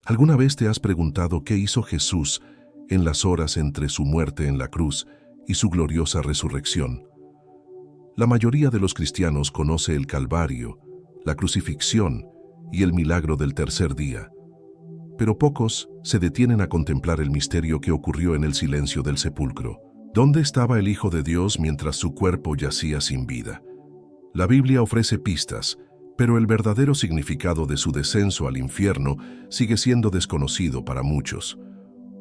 ¿Alguna vez te has preguntado qué hizo Jesús en las horas entre su muerte en la cruz y su gloriosa resurrección? La mayoría de los cristianos conoce el Calvario, la crucifixión y el milagro del tercer día, pero pocos se detienen a contemplar el misterio que ocurrió en el silencio del sepulcro. ¿Dónde estaba el Hijo de Dios mientras su cuerpo yacía sin vida? La Biblia ofrece pistas, pero el verdadero significado de su descenso al infierno sigue siendo desconocido para muchos.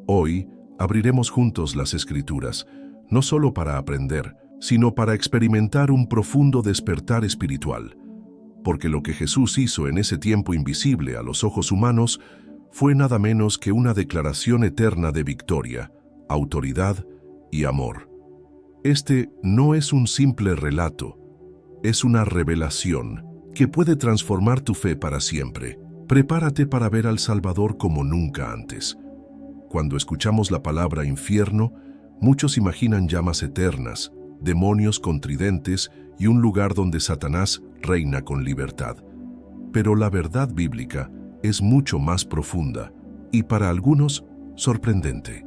Hoy abriremos juntos las Escrituras, no solo para aprender, sino para experimentar un profundo despertar espiritual. Porque lo que Jesús hizo en ese tiempo invisible a los ojos humanos fue nada menos que una declaración eterna de victoria, autoridad y amor. Este no es un simple relato, es una revelación que puede transformar tu fe para siempre. Prepárate para ver al Salvador como nunca antes. Cuando escuchamos la palabra infierno, muchos imaginan llamas eternas, demonios con tridentes y un lugar donde Satanás reina con libertad. Pero la verdad bíblica es mucho más profunda y para algunos sorprendente.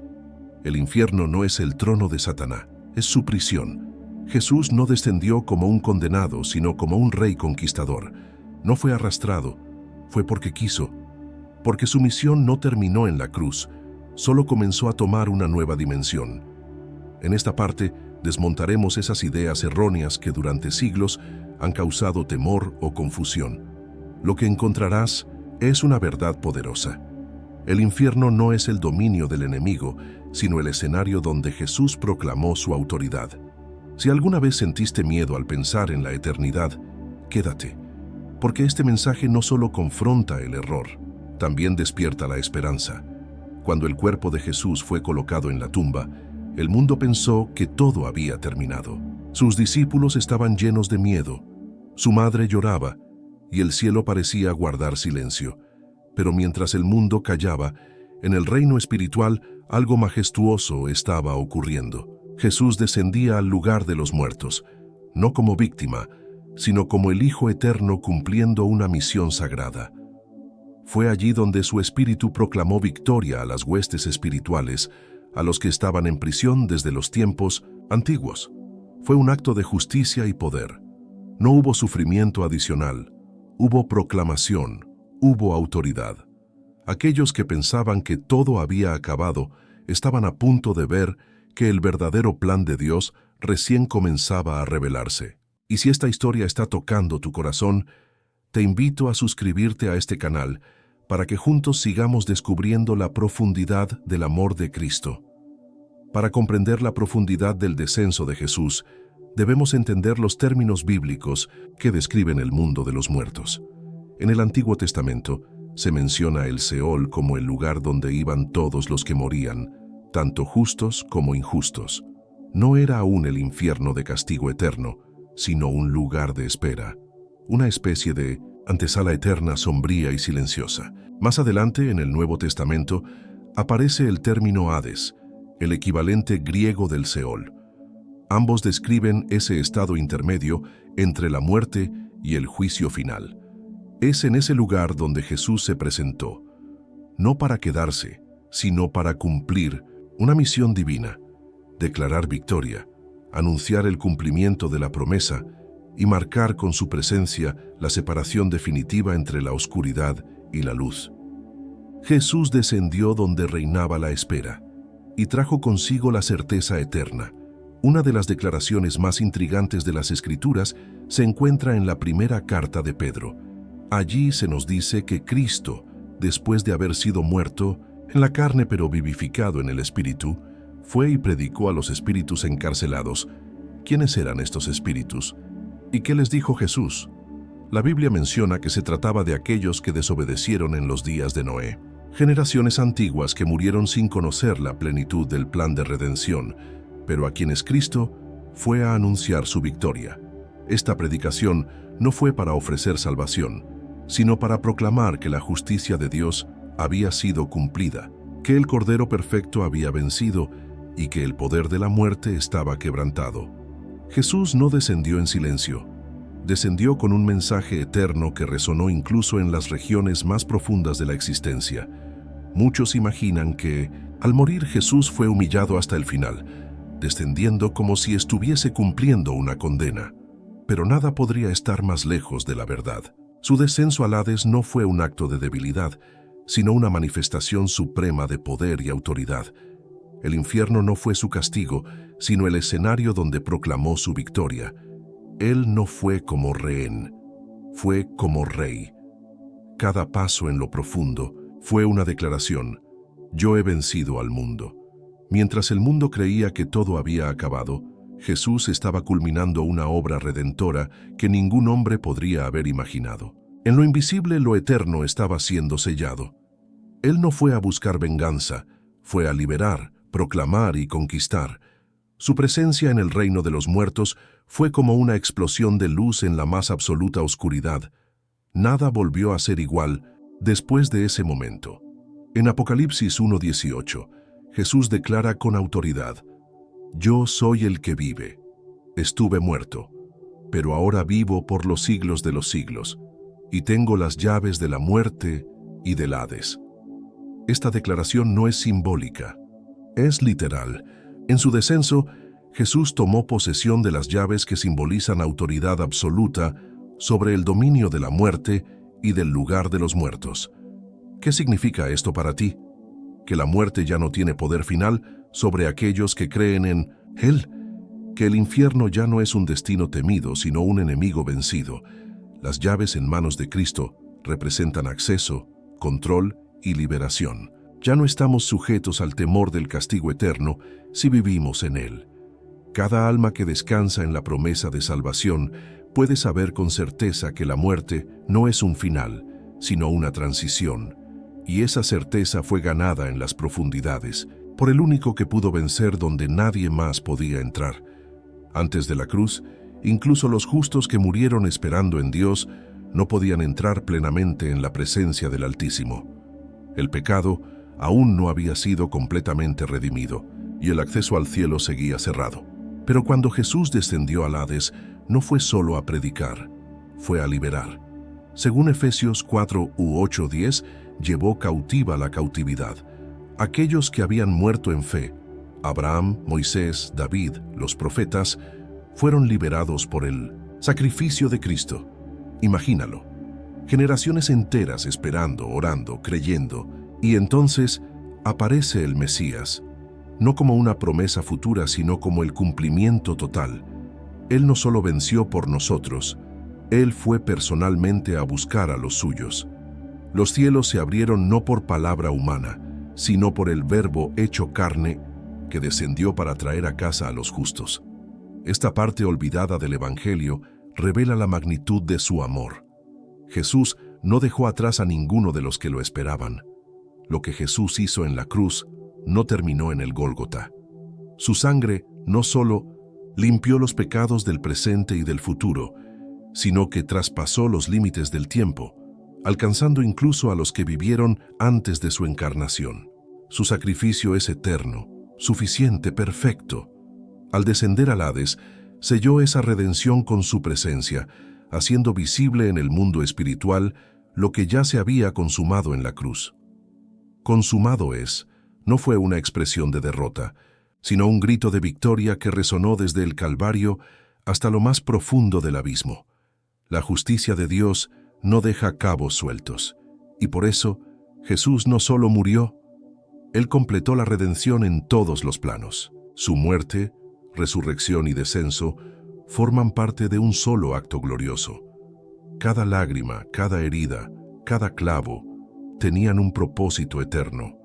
El infierno no es el trono de Satanás, es su prisión. Jesús no descendió como un condenado, sino como un rey conquistador. No fue arrastrado, fue porque quiso. Porque su misión no terminó en la cruz, solo comenzó a tomar una nueva dimensión. En esta parte desmontaremos esas ideas erróneas que durante siglos han causado temor o confusión. Lo que encontrarás es una verdad poderosa. El infierno no es el dominio del enemigo, sino el escenario donde Jesús proclamó su autoridad. Si alguna vez sentiste miedo al pensar en la eternidad, quédate, porque este mensaje no solo confronta el error, también despierta la esperanza. Cuando el cuerpo de Jesús fue colocado en la tumba, el mundo pensó que todo había terminado. Sus discípulos estaban llenos de miedo, su madre lloraba y el cielo parecía guardar silencio. Pero mientras el mundo callaba, en el reino espiritual algo majestuoso estaba ocurriendo. Jesús descendía al lugar de los muertos, no como víctima, sino como el Hijo Eterno cumpliendo una misión sagrada. Fue allí donde su espíritu proclamó victoria a las huestes espirituales, a los que estaban en prisión desde los tiempos antiguos. Fue un acto de justicia y poder. No hubo sufrimiento adicional, hubo proclamación, hubo autoridad. Aquellos que pensaban que todo había acabado estaban a punto de ver que el verdadero plan de Dios recién comenzaba a revelarse. Y si esta historia está tocando tu corazón, te invito a suscribirte a este canal para que juntos sigamos descubriendo la profundidad del amor de Cristo. Para comprender la profundidad del descenso de Jesús, debemos entender los términos bíblicos que describen el mundo de los muertos. En el Antiguo Testamento se menciona el Seol como el lugar donde iban todos los que morían, tanto justos como injustos. No era aún el infierno de castigo eterno, sino un lugar de espera, una especie de antesala eterna sombría y silenciosa. Más adelante, en el Nuevo Testamento, aparece el término Hades, el equivalente griego del Seol. Ambos describen ese estado intermedio entre la muerte y el juicio final. Es en ese lugar donde Jesús se presentó, no para quedarse, sino para cumplir una misión divina, declarar victoria, anunciar el cumplimiento de la promesa y marcar con su presencia la separación definitiva entre la oscuridad y la luz. Jesús descendió donde reinaba la espera y trajo consigo la certeza eterna. Una de las declaraciones más intrigantes de las Escrituras se encuentra en la primera carta de Pedro. Allí se nos dice que Cristo, después de haber sido muerto en la carne pero vivificado en el Espíritu, fue y predicó a los espíritus encarcelados. ¿Quiénes eran estos espíritus? ¿Y qué les dijo Jesús? La Biblia menciona que se trataba de aquellos que desobedecieron en los días de Noé, generaciones antiguas que murieron sin conocer la plenitud del plan de redención, pero a quienes Cristo fue a anunciar su victoria. Esta predicación no fue para ofrecer salvación, sino para proclamar que la justicia de Dios había sido cumplida, que el Cordero Perfecto había vencido y que el poder de la muerte estaba quebrantado. Jesús no descendió en silencio, descendió con un mensaje eterno que resonó incluso en las regiones más profundas de la existencia, Muchos imaginan que, al morir, Jesús fue humillado hasta el final, descendiendo como si estuviese cumpliendo una condena. Pero nada podría estar más lejos de la verdad. Su descenso al Hades no fue un acto de debilidad, sino una manifestación suprema de poder y autoridad. El infierno no fue su castigo, sino el escenario donde proclamó su victoria. Él no fue como rehén, fue como rey. Cada paso en lo profundo fue una declaración: yo he vencido al mundo. Mientras el mundo creía que todo había acabado, Jesús estaba culminando una obra redentora que ningún hombre podría haber imaginado. En lo invisible, lo eterno estaba siendo sellado. Él no fue a buscar venganza, fue a liberar, proclamar y conquistar. Su presencia en el reino de los muertos fue como una explosión de luz en la más absoluta oscuridad. Nada volvió a ser igual después de ese momento. En Apocalipsis 1:18, Jesús declara con autoridad: yo soy el que vive. Estuve muerto, pero ahora vivo por los siglos de los siglos, y tengo las llaves de la muerte y del Hades. Esta declaración no es simbólica, es literal. En su descenso, Jesús tomó posesión de las llaves que simbolizan autoridad absoluta sobre el dominio de la muerte y del lugar de los muertos. ¿Qué significa esto para ti? Que la muerte ya no tiene poder final sobre aquellos que creen en Él, que el infierno ya no es un destino temido, sino un enemigo vencido. Las llaves en manos de Cristo representan acceso, control y liberación. Ya no estamos sujetos al temor del castigo eterno si vivimos en Él. Cada alma que descansa en la promesa de salvación puede saber con certeza que la muerte no es un final, sino una transición. Y esa certeza fue ganada en las profundidades, por el único que pudo vencer donde nadie más podía entrar. Antes de la cruz, incluso los justos que murieron esperando en Dios no podían entrar plenamente en la presencia del Altísimo. El pecado aún no había sido completamente redimido, y el acceso al cielo seguía cerrado. Pero cuando Jesús descendió al Hades, no fue solo a predicar, fue a liberar. Según Efesios 4:8-10, llevó cautiva la cautividad. Aquellos que habían muerto en fe, Abraham, Moisés, David, los profetas, fueron liberados por el sacrificio de Cristo. Imagínalo. Generaciones enteras esperando, orando, creyendo, y entonces aparece el Mesías, no como una promesa futura, sino como el cumplimiento total. Él no solo venció por nosotros, Él fue personalmente a buscar a los suyos. Los cielos se abrieron no por palabra humana, sino por el Verbo hecho carne que descendió para traer a casa a los justos. Esta parte olvidada del Evangelio revela la magnitud de su amor. Jesús no dejó atrás a ninguno de los que lo esperaban. Lo que Jesús hizo en la cruz no terminó en el Gólgota. Su sangre no solo limpió los pecados del presente y del futuro, sino que traspasó los límites del tiempo, alcanzando incluso a los que vivieron antes de su encarnación. Su sacrificio es eterno, suficiente, perfecto. Al descender al Hades, selló esa redención con su presencia, haciendo visible en el mundo espiritual lo que ya se había consumado en la cruz. Consumado es, no fue una expresión de derrota, sino un grito de victoria que resonó desde el Calvario hasta lo más profundo del abismo. La justicia de Dios no deja cabos sueltos, y por eso Jesús no solo murió, Él completó la redención en todos los planos. Su muerte, resurrección y descenso forman parte de un solo acto glorioso. Cada lágrima, cada herida, cada clavo tenían un propósito eterno.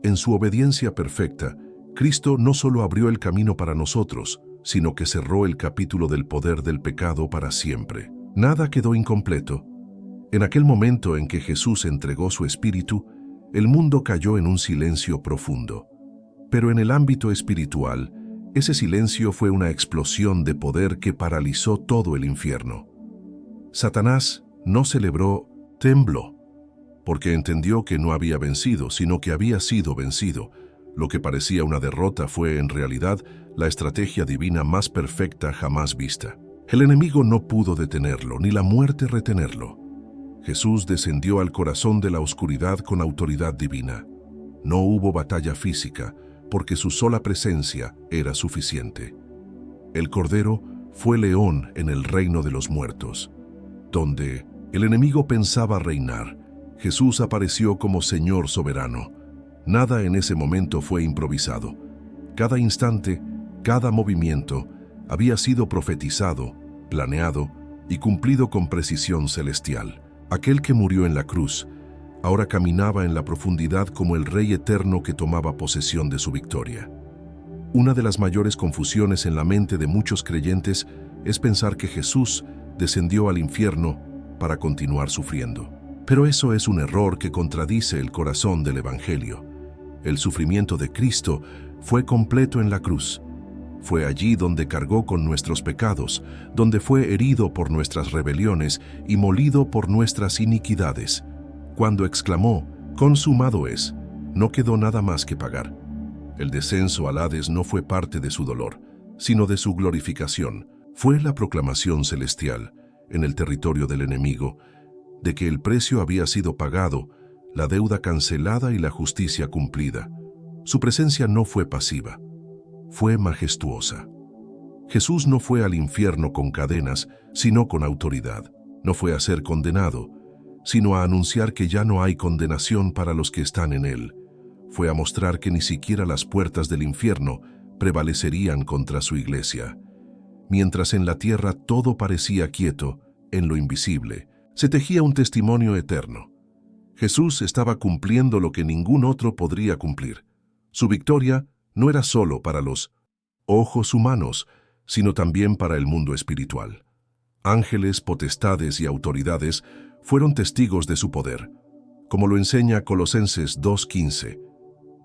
En su obediencia perfecta, Cristo no solo abrió el camino para nosotros, sino que cerró el capítulo del poder del pecado para siempre. Nada quedó incompleto. En aquel momento en que Jesús entregó su espíritu, el mundo cayó en un silencio profundo. Pero en el ámbito espiritual, ese silencio fue una explosión de poder que paralizó todo el infierno. Satanás no celebró, tembló, porque entendió que no había vencido, sino que había sido vencido. Lo que parecía una derrota fue en realidad la estrategia divina más perfecta jamás vista. El enemigo no pudo detenerlo, ni la muerte retenerlo. Jesús descendió al corazón de la oscuridad con autoridad divina. No hubo batalla física, porque su sola presencia era suficiente. El Cordero fue león en el reino de los muertos. Donde el enemigo pensaba reinar, Jesús apareció como Señor soberano. Nada en ese momento fue improvisado. Cada instante, cada movimiento, había sido profetizado, planeado y cumplido con precisión celestial. Aquel que murió en la cruz ahora caminaba en la profundidad como el Rey eterno que tomaba posesión de su victoria. Una de las mayores confusiones en la mente de muchos creyentes es pensar que Jesús descendió al infierno para continuar sufriendo. Pero eso es un error que contradice el corazón del Evangelio. El sufrimiento de Cristo fue completo en la cruz. Fue allí donde cargó con nuestros pecados, donde fue herido por nuestras rebeliones y molido por nuestras iniquidades. Cuando exclamó, «Consumado es», no quedó nada más que pagar. El descenso al Hades no fue parte de su dolor, sino de su glorificación. Fue la proclamación celestial, en el territorio del enemigo, de que el precio había sido pagado, la deuda cancelada y la justicia cumplida. Su presencia no fue pasiva, fue majestuosa. Jesús no fue al infierno con cadenas, sino con autoridad. No fue a ser condenado, sino a anunciar que ya no hay condenación para los que están en él. Fue a mostrar que ni siquiera las puertas del infierno prevalecerían contra su iglesia. Mientras en la tierra todo parecía quieto, en lo invisible, se tejía un testimonio eterno. Jesús estaba cumpliendo lo que ningún otro podría cumplir. Su victoria no era solo para los ojos humanos, sino también para el mundo espiritual. Ángeles, potestades y autoridades fueron testigos de su poder. Como lo enseña Colosenses 2:15,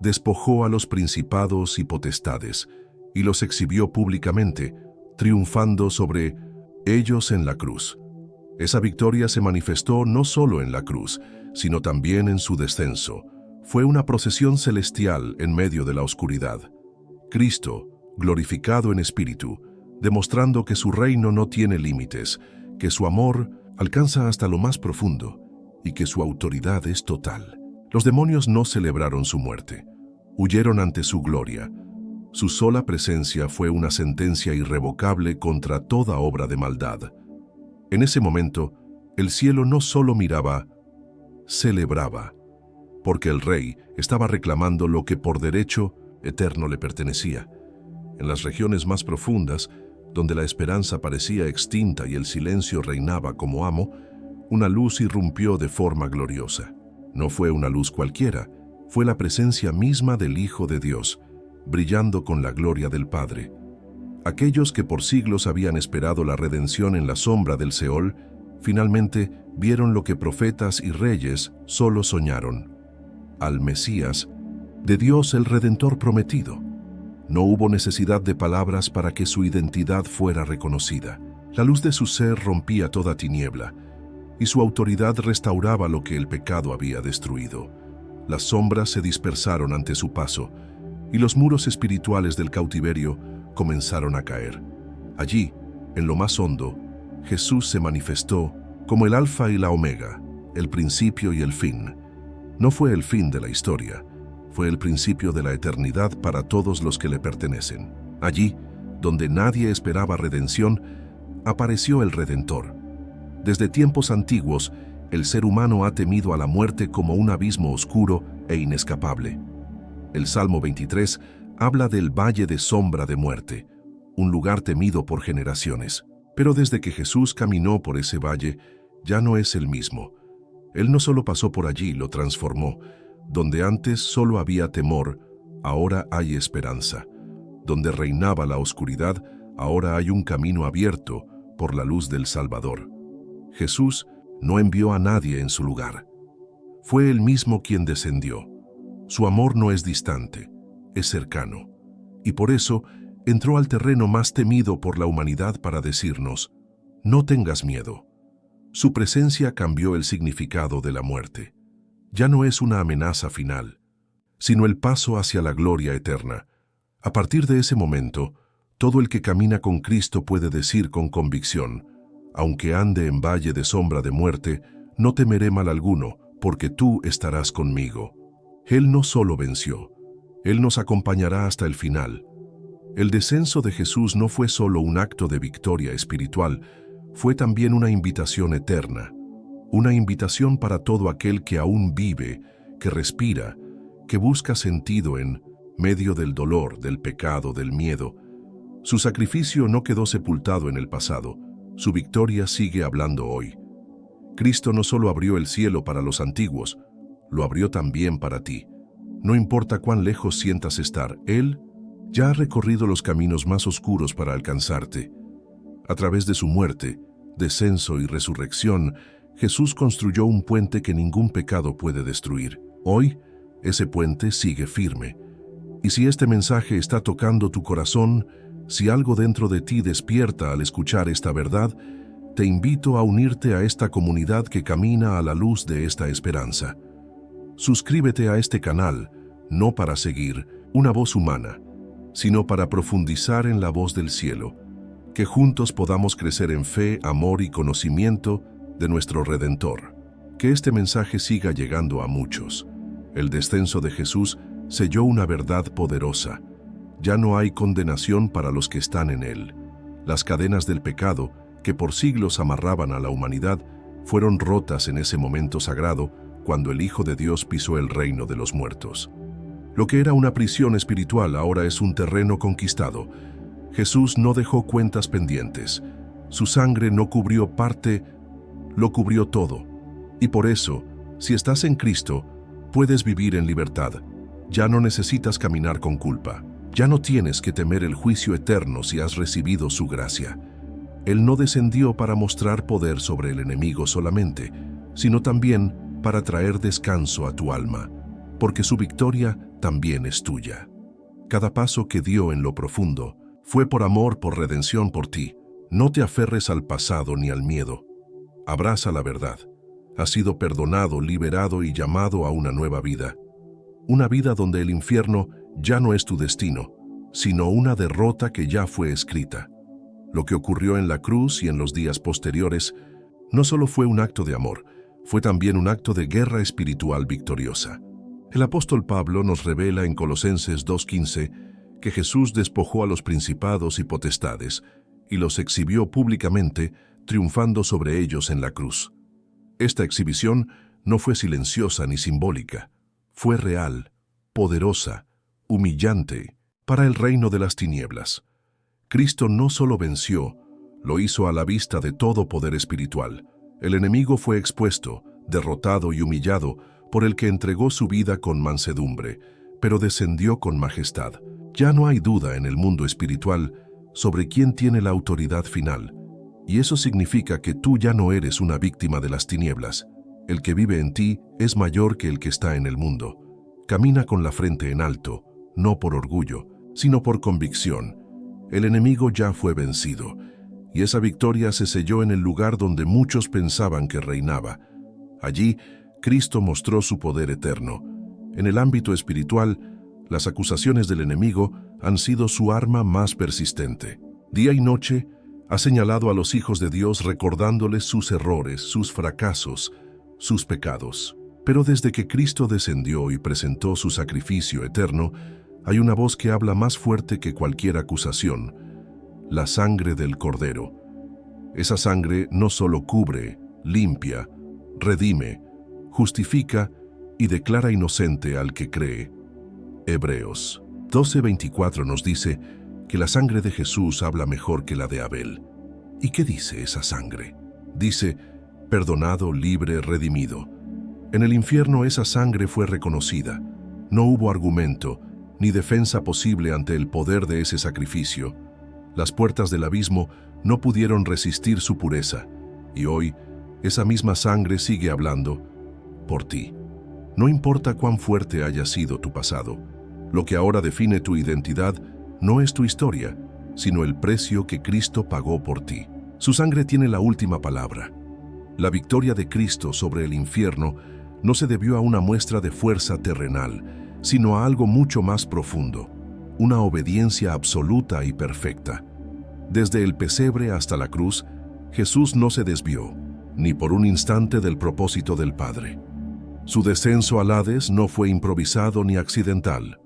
despojó a los principados y potestades y los exhibió públicamente, triunfando sobre ellos en la cruz. Esa victoria se manifestó no solo en la cruz, sino también en su descenso. Fue una procesión celestial en medio de la oscuridad. Cristo, glorificado en espíritu, demostrando que su reino no tiene límites, que su amor alcanza hasta lo más profundo y que su autoridad es total. Los demonios no celebraron su muerte, huyeron ante su gloria. Su sola presencia fue una sentencia irrevocable contra toda obra de maldad. En ese momento, el cielo no solo miraba, celebraba, porque el Rey estaba reclamando lo que por derecho eterno le pertenecía. En las regiones más profundas, donde la esperanza parecía extinta y el silencio reinaba como amo, una luz irrumpió de forma gloriosa. No fue una luz cualquiera, fue la presencia misma del Hijo de Dios, brillando con la gloria del Padre. Aquellos que por siglos habían esperado la redención en la sombra del Seol, finalmente vieron lo que profetas y reyes solo soñaron: al Mesías, de Dios el Redentor prometido. No hubo necesidad de palabras para que su identidad fuera reconocida. La luz de su ser rompía toda tiniebla, y su autoridad restauraba lo que el pecado había destruido. Las sombras se dispersaron ante su paso, y los muros espirituales del cautiverio comenzaron a caer. Allí, en lo más hondo, Jesús se manifestó como el Alfa y la Omega, el principio y el fin. No fue el fin de la historia, fue el principio de la eternidad para todos los que le pertenecen. Allí, donde nadie esperaba redención, apareció el Redentor. Desde tiempos antiguos, el ser humano ha temido a la muerte como un abismo oscuro e inescapable. El Salmo 23 habla del valle de sombra de muerte, un lugar temido por generaciones. Pero desde que Jesús caminó por ese valle, ya no es el mismo. Él no solo pasó por allí, lo transformó. Donde antes solo había temor, ahora hay esperanza. Donde reinaba la oscuridad, ahora hay un camino abierto por la luz del Salvador. Jesús no envió a nadie en su lugar. Fue Él mismo quien descendió. Su amor no es distante, es cercano. Y por eso entró al terreno más temido por la humanidad para decirnos: no tengas miedo. Su presencia cambió el significado de la muerte. Ya no es una amenaza final, sino el paso hacia la gloria eterna. A partir de ese momento, todo el que camina con Cristo puede decir con convicción: aunque ande en valle de sombra de muerte, no temeré mal alguno, porque tú estarás conmigo. Él no solo venció, Él nos acompañará hasta el final. El descenso de Jesús no fue solo un acto de victoria espiritual, fue también una invitación eterna, una invitación para todo aquel que aún vive, que respira, que busca sentido en medio del dolor, del pecado, del miedo. Su sacrificio no quedó sepultado en el pasado, su victoria sigue hablando hoy. Cristo no solo abrió el cielo para los antiguos, lo abrió también para ti. No importa cuán lejos sientas estar, Él ya ha recorrido los caminos más oscuros para alcanzarte. A través de su muerte, descenso y resurrección, Jesús construyó un puente que ningún pecado puede destruir. Hoy, ese puente sigue firme. Y si este mensaje está tocando tu corazón, si algo dentro de ti despierta al escuchar esta verdad, te invito a unirte a esta comunidad que camina a la luz de esta esperanza. Suscríbete a este canal, no para seguir una voz humana, sino para profundizar en la voz del cielo, que juntos podamos crecer en fe, amor y conocimiento de nuestro Redentor. Que este mensaje siga llegando a muchos. El descenso de Jesús selló una verdad poderosa. Ya no hay condenación para los que están en Él. Las cadenas del pecado, que por siglos amarraban a la humanidad, fueron rotas en ese momento sagrado cuando el Hijo de Dios pisó el reino de los muertos. Lo que era una prisión espiritual ahora es un terreno conquistado. Jesús no dejó cuentas pendientes. Su sangre no cubrió parte, lo cubrió todo. Y por eso, si estás en Cristo, puedes vivir en libertad. Ya no necesitas caminar con culpa. Ya no tienes que temer el juicio eterno si has recibido su gracia. Él no descendió para mostrar poder sobre el enemigo solamente, sino también para traer descanso a tu alma, porque su victoria también es tuya. Cada paso que dio en lo profundo fue por amor, por redención por ti. No te aferres al pasado ni al miedo. Abraza la verdad. Has sido perdonado, liberado y llamado a una nueva vida. Una vida donde el infierno ya no es tu destino, sino una derrota que ya fue escrita. Lo que ocurrió en la cruz y en los días posteriores no solo fue un acto de amor, fue también un acto de guerra espiritual victoriosa. El apóstol Pablo nos revela en Colosenses 2:15 que Jesús despojó a los principados y potestades y los exhibió públicamente, triunfando sobre ellos en la cruz. Esta exhibición no fue silenciosa ni simbólica, fue real, poderosa, humillante, para el reino de las tinieblas. Cristo no solo venció, lo hizo a la vista de todo poder espiritual. El enemigo fue expuesto, derrotado y humillado por el que entregó su vida con mansedumbre, pero descendió con majestad. Ya no hay duda en el mundo espiritual sobre quién tiene la autoridad final, y eso significa que tú ya no eres una víctima de las tinieblas. El que vive en ti es mayor que el que está en el mundo. Camina con la frente en alto, no por orgullo, sino por convicción. El enemigo ya fue vencido, y esa victoria se selló en el lugar donde muchos pensaban que reinaba. Allí, Cristo mostró su poder eterno. En el ámbito espiritual, las acusaciones del enemigo han sido su arma más persistente. Día y noche, ha señalado a los hijos de Dios recordándoles sus errores, sus fracasos, sus pecados. Pero desde que Cristo descendió y presentó su sacrificio eterno, hay una voz que habla más fuerte que cualquier acusación: la sangre del Cordero. Esa sangre no solo cubre, limpia, redime, justifica y declara inocente al que cree. Hebreos 12:24 nos dice que la sangre de Jesús habla mejor que la de Abel. ¿Y qué dice esa sangre? Dice, perdonado, libre, redimido. En el infierno esa sangre fue reconocida. No hubo argumento ni defensa posible ante el poder de ese sacrificio. Las puertas del abismo no pudieron resistir su pureza, y hoy esa misma sangre sigue hablando por ti. No importa cuán fuerte haya sido tu pasado, lo que ahora define tu identidad no es tu historia, sino el precio que Cristo pagó por ti. Su sangre tiene la última palabra. La victoria de Cristo sobre el infierno no se debió a una muestra de fuerza terrenal, sino a algo mucho más profundo, una obediencia absoluta y perfecta. Desde el pesebre hasta la cruz, Jesús no se desvió, ni por un instante del propósito del Padre. Su descenso al Hades no fue improvisado ni accidental.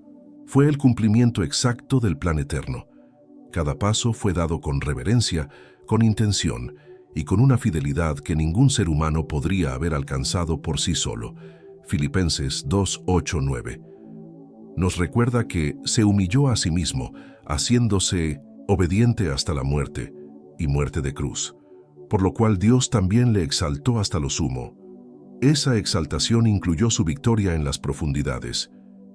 Fue el cumplimiento exacto del plan eterno. Cada paso fue dado con reverencia, con intención y con una fidelidad que ningún ser humano podría haber alcanzado por sí solo. Filipenses 2:8-9. Nos recuerda que se humilló a sí mismo, haciéndose obediente hasta la muerte, y muerte de cruz, por lo cual Dios también le exaltó hasta lo sumo. Esa exaltación incluyó su victoria en las profundidades,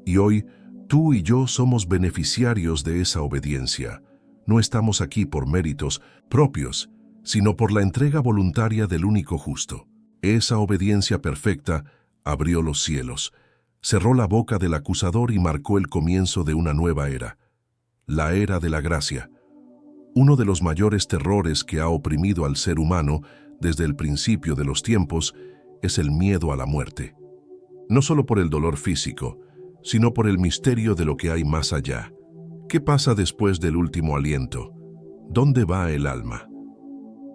y hoy tú y yo somos beneficiarios de esa obediencia. No estamos aquí por méritos propios, sino por la entrega voluntaria del único justo. Esa obediencia perfecta abrió los cielos, cerró la boca del acusador y marcó el comienzo de una nueva era, la era de la gracia. Uno de los mayores terrores que ha oprimido al ser humano desde el principio de los tiempos es el miedo a la muerte. No solo por el dolor físico, sino por el misterio de lo que hay más allá. ¿Qué pasa después del último aliento? ¿Dónde va el alma?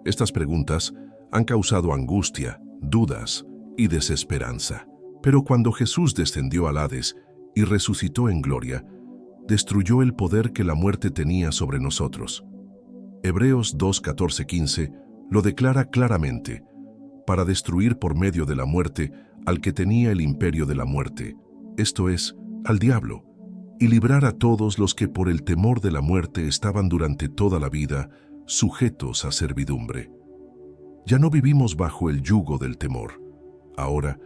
Estas preguntas han causado angustia, dudas y desesperanza. Pero cuando Jesús descendió al Hades y resucitó en gloria, destruyó el poder que la muerte tenía sobre nosotros. Hebreos 2:14-15 lo declara claramente, para destruir por medio de la muerte al que tenía el imperio de la muerte, esto es, al diablo, y librar a todos los que por el temor de la muerte estaban durante toda la vida sujetos a servidumbre. Ya no vivimos bajo el yugo del temor. Ahora,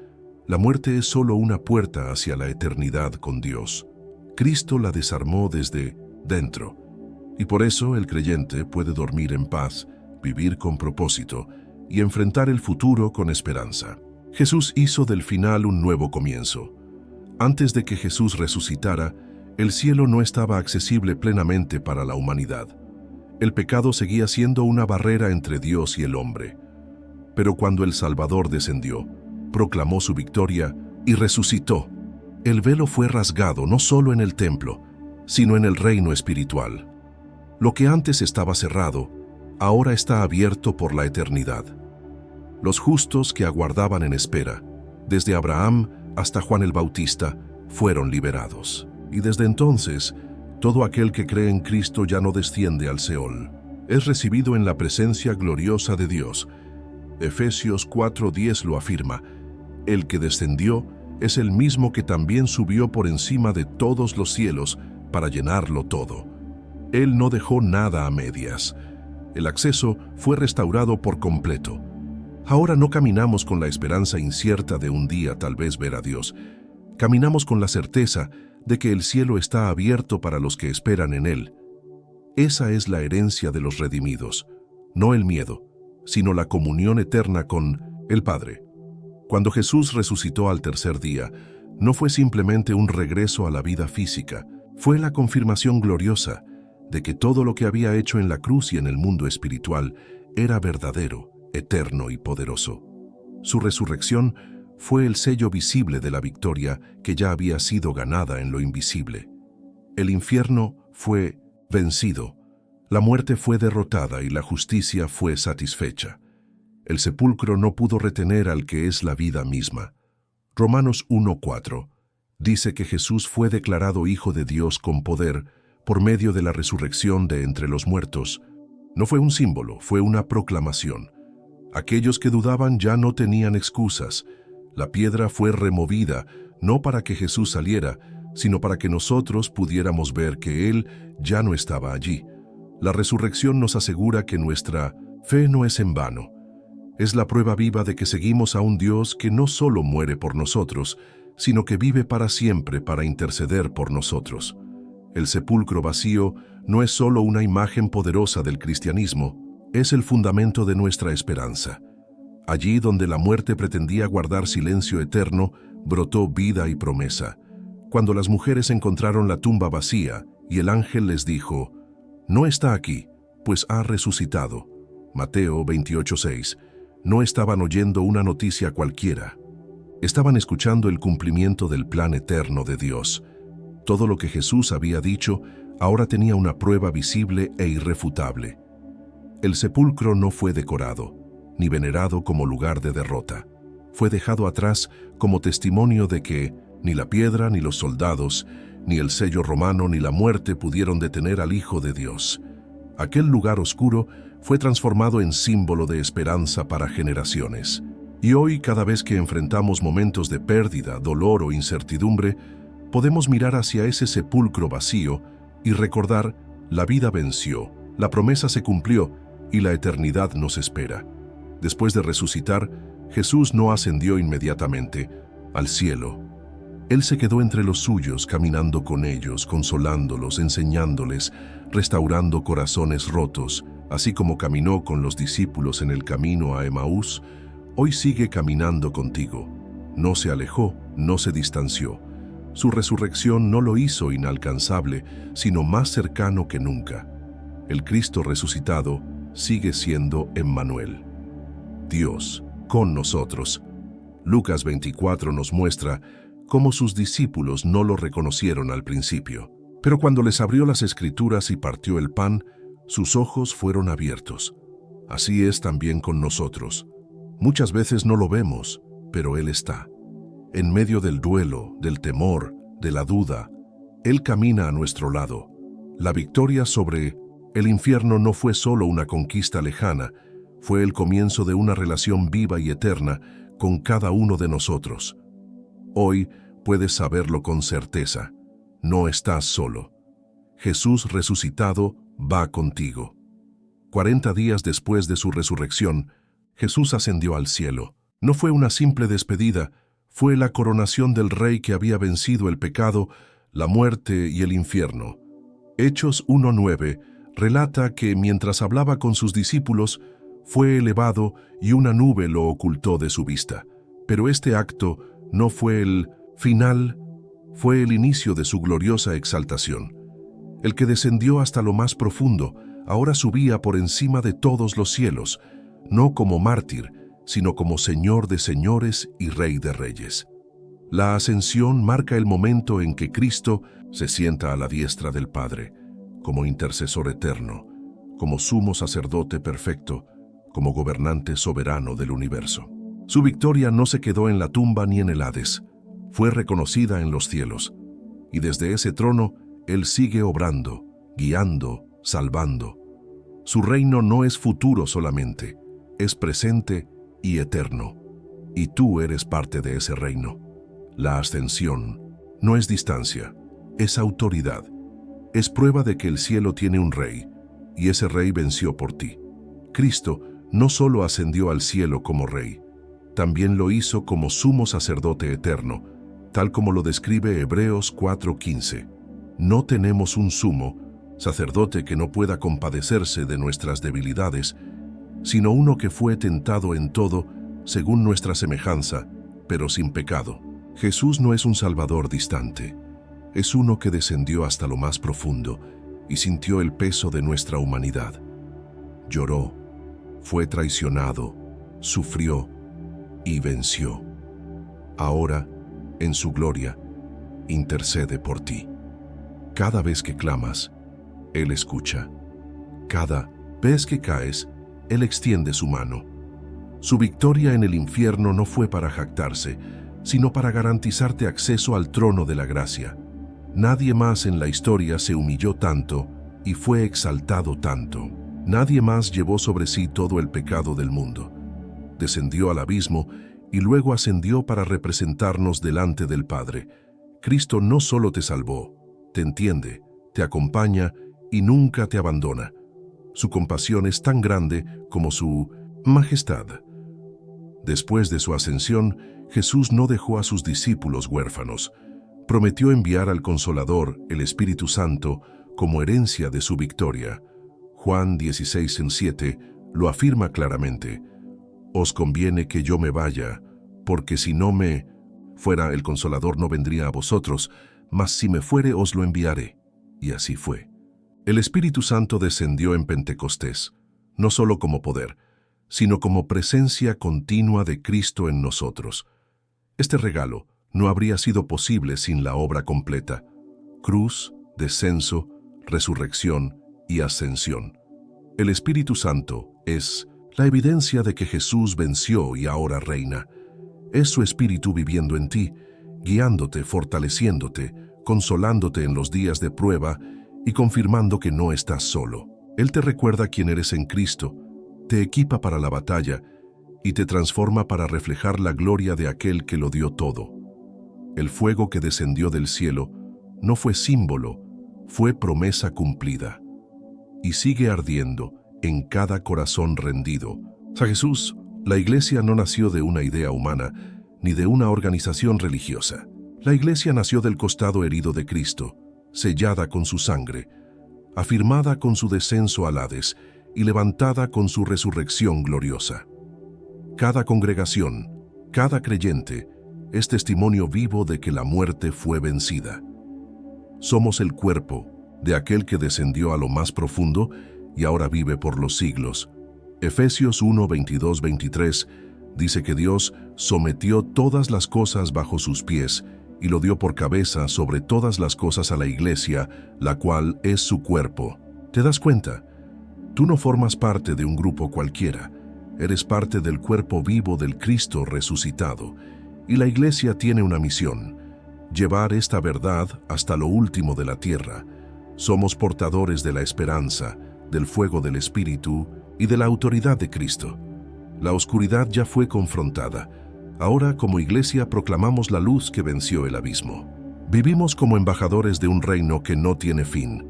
la muerte es solo una puerta hacia la eternidad con Dios. Cristo la desarmó desde dentro, y por eso el creyente puede dormir en paz, vivir con propósito y enfrentar el futuro con esperanza. Jesús hizo del final un nuevo comienzo. Antes de que Jesús resucitara, el cielo no estaba accesible plenamente para la humanidad. El pecado seguía siendo una barrera entre Dios y el hombre. Pero cuando el Salvador descendió, proclamó su victoria y resucitó, el velo fue rasgado no solo en el templo, sino en el reino espiritual. Lo que antes estaba cerrado, ahora está abierto por la eternidad. Los justos que aguardaban en espera, desde Abraham hasta Juan el Bautista, fueron liberados. Y desde entonces, todo aquel que cree en Cristo ya no desciende al Seol. Es recibido en la presencia gloriosa de Dios. Efesios 4:10 lo afirma. El que descendió es el mismo que también subió por encima de todos los cielos para llenarlo todo. Él no dejó nada a medias. El acceso fue restaurado por completo. Ahora no caminamos con la esperanza incierta de un día tal vez ver a Dios. Caminamos con la certeza de que el cielo está abierto para los que esperan en Él. Esa es la herencia de los redimidos, no el miedo, sino la comunión eterna con el Padre. Cuando Jesús resucitó al tercer día, no fue simplemente un regreso a la vida física, fue la confirmación gloriosa de que todo lo que había hecho en la cruz y en el mundo espiritual era verdadero, eterno y poderoso. Su resurrección fue el sello visible de la victoria que ya había sido ganada en lo invisible. El infierno fue vencido, la muerte fue derrotada y la justicia fue satisfecha. El sepulcro no pudo retener al que es la vida misma. Romanos 1:4 dice que Jesús fue declarado Hijo de Dios con poder por medio de la resurrección de entre los muertos. No fue un símbolo, fue una proclamación. Aquellos que dudaban ya no tenían excusas. La piedra fue removida, no para que Jesús saliera, sino para que nosotros pudiéramos ver que Él ya no estaba allí. La resurrección nos asegura que nuestra fe no es en vano. Es la prueba viva de que seguimos a un Dios que no solo muere por nosotros, sino que vive para siempre para interceder por nosotros. El sepulcro vacío no es solo una imagen poderosa del cristianismo, es el fundamento de nuestra esperanza. Allí donde la muerte pretendía guardar silencio eterno, brotó vida y promesa. Cuando las mujeres encontraron la tumba vacía y el ángel les dijo, «No está aquí, pues ha resucitado». Mateo 28:6. No estaban oyendo una noticia cualquiera. Estaban escuchando el cumplimiento del plan eterno de Dios. Todo lo que Jesús había dicho ahora tenía una prueba visible e irrefutable. El sepulcro no fue decorado, ni venerado como lugar de derrota. fue dejado atrás como testimonio de que ni la piedra, ni los soldados, ni el sello romano, ni la muerte pudieron detener al Hijo de Dios. Aquel lugar oscuro fue transformado en símbolo de esperanza para generaciones. Y hoy, cada vez que enfrentamos momentos de pérdida, dolor o incertidumbre, podemos mirar hacia ese sepulcro vacío y recordar: la vida venció, la promesa se cumplió y la eternidad nos espera. Después de resucitar, Jesús no ascendió inmediatamente al cielo. Él se quedó entre los suyos, caminando con ellos, consolándolos, enseñándoles, restaurando corazones rotos. Así como caminó con los discípulos en el camino a Emaús, hoy sigue caminando contigo. No se alejó, no se distanció. Su resurrección no lo hizo inalcanzable, sino más cercano que nunca. El Cristo resucitado sigue siendo Emmanuel, Dios con nosotros. Lucas 24 nos muestra cómo sus discípulos no lo reconocieron al principio, pero cuando les abrió las Escrituras y partió el pan, sus ojos fueron abiertos. Así es también con nosotros. Muchas veces no lo vemos, pero Él está. En medio del duelo, del temor, de la duda, Él camina a nuestro lado. La victoria sobre el infierno no fue solo una conquista lejana, fue el comienzo de una relación viva y eterna con cada uno de nosotros. Hoy puedes saberlo con certeza. No estás solo. Jesús resucitado va contigo. 40 días después de su resurrección, Jesús ascendió al cielo. No fue una simple despedida, fue la coronación del Rey que había vencido el pecado, la muerte y el infierno. Hechos 1:9 relata que mientras hablaba con sus discípulos, fue elevado y una nube lo ocultó de su vista. Pero este acto no fue el final, fue el inicio de su gloriosa exaltación. El que descendió hasta lo más profundo, ahora subía por encima de todos los cielos, no como mártir, sino como Señor de señores y Rey de reyes. La ascensión marca el momento en que Cristo se sienta a la diestra del Padre, como intercesor eterno, como sumo sacerdote perfecto, como gobernante soberano del universo. Su victoria no se quedó en la tumba ni en el Hades, fue reconocida en los cielos, y desde ese trono Él sigue obrando, guiando, salvando. Su reino no es futuro solamente, es presente y eterno, y tú eres parte de ese reino. La ascensión no es distancia, es autoridad, es prueba de que el cielo tiene un rey, y ese rey venció por ti. Cristo no solo ascendió al cielo como rey, también lo hizo como sumo sacerdote eterno, tal como lo describe Hebreos 4:15. No tenemos un sumo sacerdote que no pueda compadecerse de nuestras debilidades, sino uno que fue tentado en todo según nuestra semejanza, pero sin pecado. Jesús no es un salvador distante, es uno que descendió hasta lo más profundo y sintió el peso de nuestra humanidad. Lloró, fue traicionado, sufrió y venció. Ahora, en su gloria, intercede por ti. Cada vez que clamas, Él escucha. Cada vez que caes, Él extiende su mano. Su victoria en el infierno no fue para jactarse, sino para garantizarte acceso al trono de la gracia. Nadie más en la historia se humilló tanto y fue exaltado tanto. Nadie más llevó sobre sí todo el pecado del mundo. Descendió al abismo y luego ascendió para representarnos delante del Padre. Cristo no solo te salvó, te entiende, te acompaña y nunca te abandona. Su compasión es tan grande como su majestad. Después de su ascensión, Jesús no dejó a sus discípulos huérfanos. Prometió enviar al Consolador, el Espíritu Santo, como herencia de su victoria. Juan 16:7 lo afirma claramente. Os conviene que yo me vaya, porque si no me fuera, el Consolador no vendría a vosotros, mas si me fuere os lo enviaré. Y así fue. El Espíritu Santo descendió en Pentecostés, no solo como poder, sino como presencia continua de Cristo en nosotros. Este regalo no habría sido posible sin la obra completa: cruz, descenso, resurrección y ascensión. El Espíritu Santo es la evidencia de que Jesús venció y ahora reina. Es su Espíritu viviendo en ti, guiándote, fortaleciéndote, consolándote en los días de prueba y confirmando que no estás solo. Él te recuerda quién eres en Cristo, te equipa para la batalla y te transforma para reflejar la gloria de aquel que lo dio todo. El fuego que descendió del cielo no fue símbolo, fue promesa cumplida. Y sigue ardiendo en cada corazón rendido. A Jesús, la Iglesia no nació de una idea humana, ni de una organización religiosa. La Iglesia nació del costado herido de Cristo, sellada con su sangre, afirmada con su descenso al Hades y levantada con su resurrección gloriosa. Cada congregación, cada creyente, es testimonio vivo de que la muerte fue vencida. Somos el cuerpo de aquel que descendió a lo más profundo y ahora vive por los siglos. Efesios 1, 22, 23 dice que Dios sometió todas las cosas bajo sus pies y lo dio por cabeza sobre todas las cosas a la Iglesia, la cual es su cuerpo. ¿Te das cuenta? Tú no formas parte de un grupo cualquiera. Eres parte del cuerpo vivo del Cristo resucitado. Y la Iglesia tiene una misión: llevar esta verdad hasta lo último de la tierra. Somos portadores de la esperanza, del fuego del Espíritu y de la autoridad de Cristo. La oscuridad ya fue confrontada. Ahora, como Iglesia, proclamamos la luz que venció el abismo. Vivimos como embajadores de un reino que no tiene fin.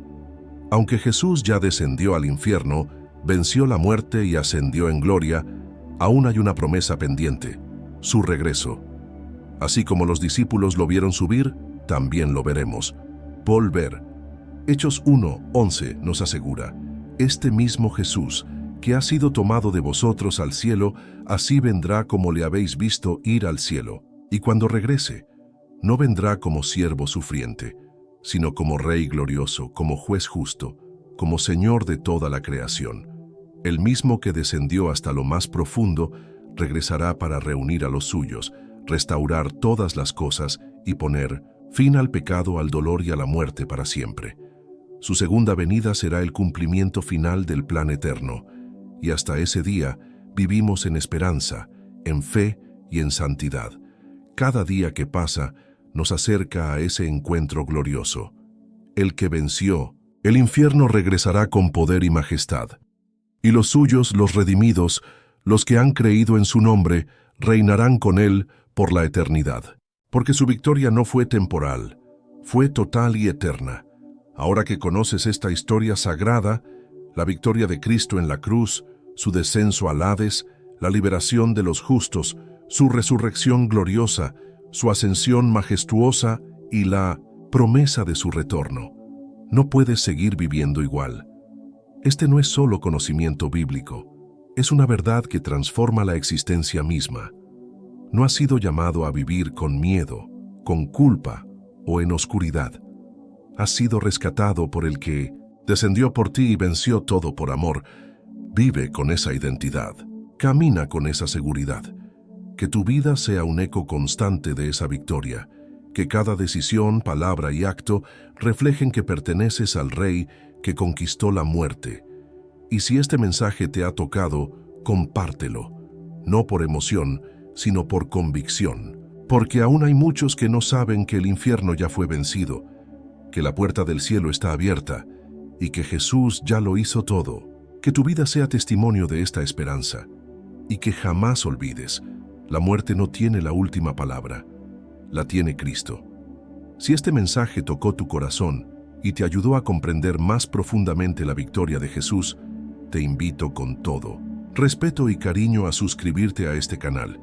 Aunque Jesús ya descendió al infierno, venció la muerte y ascendió en gloria, aún hay una promesa pendiente: su regreso. Así como los discípulos lo vieron subir, también lo veremos. Volver. Hechos 1:11 nos asegura: este mismo Jesús, que ha sido tomado de vosotros al cielo, así vendrá como le habéis visto ir al cielo. Y cuando regrese, no vendrá como siervo sufriente, sino como Rey glorioso, como juez justo, como Señor de toda la creación. El mismo que descendió hasta lo más profundo, regresará para reunir a los suyos, restaurar todas las cosas y poner fin al pecado, al dolor y a la muerte para siempre. Su segunda venida será el cumplimiento final del plan eterno, y hasta ese día vivimos en esperanza, en fe y en santidad. Cada día que pasa nos acerca a ese encuentro glorioso. El que venció, el infierno regresará con poder y majestad. Y los suyos, los redimidos, los que han creído en su nombre, reinarán con él por la eternidad. Porque su victoria no fue temporal, fue total y eterna. Ahora que conoces esta historia sagrada, la victoria de Cristo en la cruz, su descenso al Hades, la liberación de los justos, su resurrección gloriosa, su ascensión majestuosa y la promesa de su retorno, no puedes seguir viviendo igual. Este no es solo conocimiento bíblico, es una verdad que transforma la existencia misma. No has sido llamado a vivir con miedo, con culpa o en oscuridad. Has sido rescatado por el que descendió por ti y venció todo por amor. Vive con esa identidad, camina con esa seguridad. Que tu vida sea un eco constante de esa victoria, que cada decisión, palabra y acto reflejen que perteneces al Rey que conquistó la muerte. Y si este mensaje te ha tocado, compártelo, no por emoción, sino por convicción, porque aún hay muchos que no saben que el infierno ya fue vencido, que la puerta del cielo está abierta y que Jesús ya lo hizo todo. Que tu vida sea testimonio de esta esperanza y que jamás olvides: la muerte no tiene la última palabra, la tiene Cristo. Si este mensaje tocó tu corazón y te ayudó a comprender más profundamente la victoria de Jesús, te invito con todo respeto y cariño a suscribirte a este canal,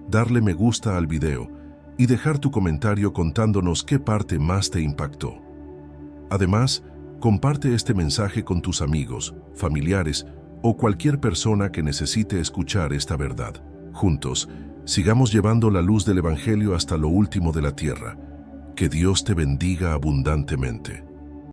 darle me gusta al video y dejar tu comentario contándonos qué parte más te impactó. Además, comparte este mensaje con tus amigos, familiares o cualquier persona que necesite escuchar esta verdad. Juntos, sigamos llevando la luz del Evangelio hasta lo último de la tierra. Que Dios te bendiga abundantemente.